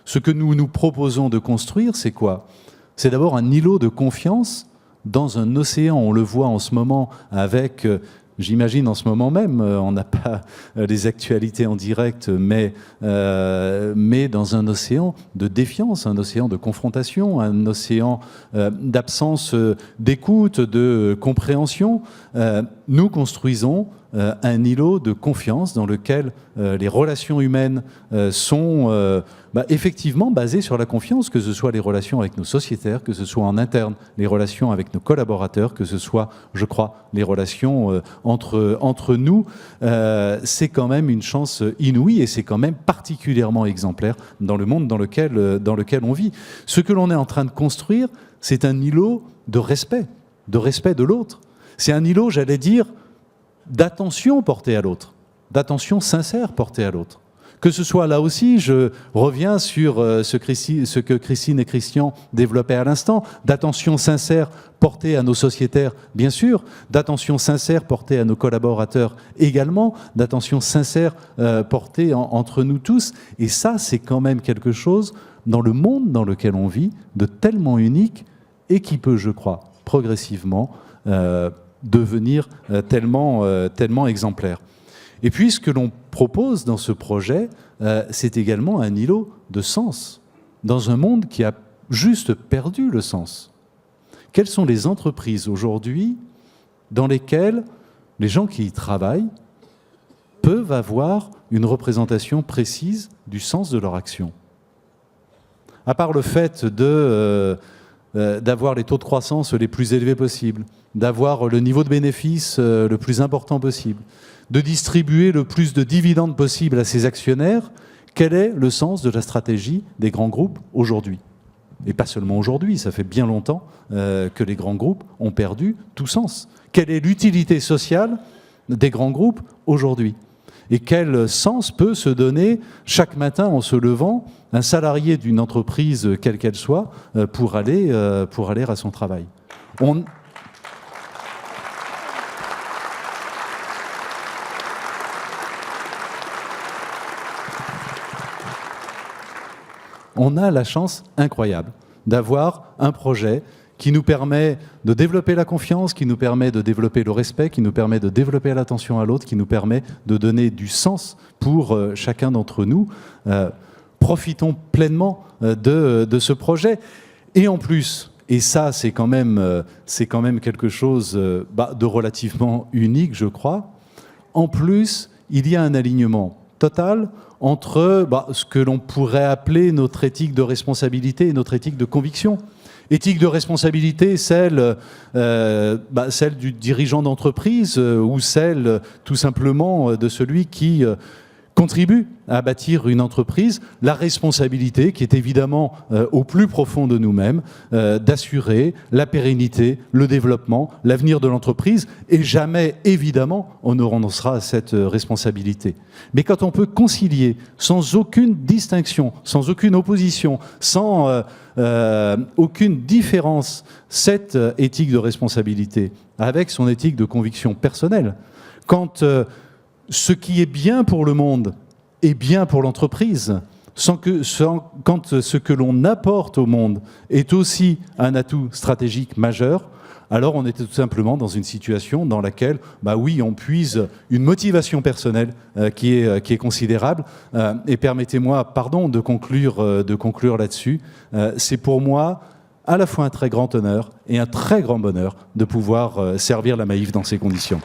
Ce que nous nous proposons de construire, c'est quoi? C'est d'abord un îlot de confiance dans un océan. On le voit en ce moment avec, j'imagine en ce moment même, on n'a pas les actualités en direct, mais dans un océan de défiance, un océan de confrontation, un océan d'absence d'écoute, de compréhension. Nous construisons un îlot de confiance dans lequel les relations humaines sont effectivement basées sur la confiance, que ce soit les relations avec nos sociétaires, que ce soit en interne les relations avec nos collaborateurs, que ce soit, je crois, les relations entre nous. C'est quand même une chance inouïe et c'est quand même particulièrement exemplaire dans le monde dans lequel on vit. Ce que l'on est en train de construire, c'est un îlot de respect de l'autre. C'est un îlot, j'allais dire, d'attention portée à l'autre, d'attention sincère portée à l'autre. Que ce soit là aussi, je reviens sur ce que Christine et Christian développaient à l'instant, d'attention sincère portée à nos sociétaires, bien sûr, d'attention sincère portée à nos collaborateurs également, d'attention sincère portée entre nous tous. Et ça, c'est quand même quelque chose, dans le monde dans lequel on vit, de tellement unique et qui peut, je crois, progressivement devenir tellement exemplaire. Et puis, ce que l'on propose dans ce projet, c'est également un îlot de sens, dans un monde qui a juste perdu le sens. Quelles sont les entreprises aujourd'hui dans lesquelles les gens qui y travaillent peuvent avoir une représentation précise du sens de leur action? À part le fait d'avoir les taux de croissance les plus élevés possibles, d'avoir le niveau de bénéfice le plus important possible, de distribuer le plus de dividendes possible à ses actionnaires, quel est le sens de la stratégie des grands groupes aujourd'hui? Et pas seulement aujourd'hui, ça fait bien longtemps que les grands groupes ont perdu tout sens. Quelle est l'utilité sociale des grands groupes aujourd'hui? Et quel sens peut se donner chaque matin en se levant un salarié d'une entreprise, quelle qu'elle soit, pour aller à son travail? On a la chance incroyable d'avoir un projet qui nous permet de développer la confiance, qui nous permet de développer le respect, qui nous permet de développer l'attention à l'autre, qui nous permet de donner du sens pour chacun d'entre nous. Profitons pleinement de ce projet. Et en plus, et ça c'est quand même quelque chose de relativement unique, je crois, en plus, il y a un alignement total entre ce que l'on pourrait appeler notre éthique de responsabilité et notre éthique de conviction. Éthique de responsabilité, celle du dirigeant d'entreprise ou celle tout simplement de celui qui contribue à bâtir une entreprise. La responsabilité qui est évidemment au plus profond de nous-mêmes, d'assurer la pérennité, le développement, l'avenir de l'entreprise, et jamais, évidemment, on ne renoncera à cette responsabilité. Mais quand on peut concilier, sans aucune distinction, sans aucune opposition, sans aucune différence, cette éthique de responsabilité avec son éthique de conviction personnelle, quand ce qui est bien pour le monde est bien pour l'entreprise, quand ce que l'on apporte au monde est aussi un atout stratégique majeur, alors on était tout simplement dans une situation dans laquelle, oui, on puise une motivation personnelle qui est considérable. Et permettez-moi, de conclure là-dessus. C'est pour moi à la fois un très grand honneur et un très grand bonheur de pouvoir servir la Maïf dans ces conditions.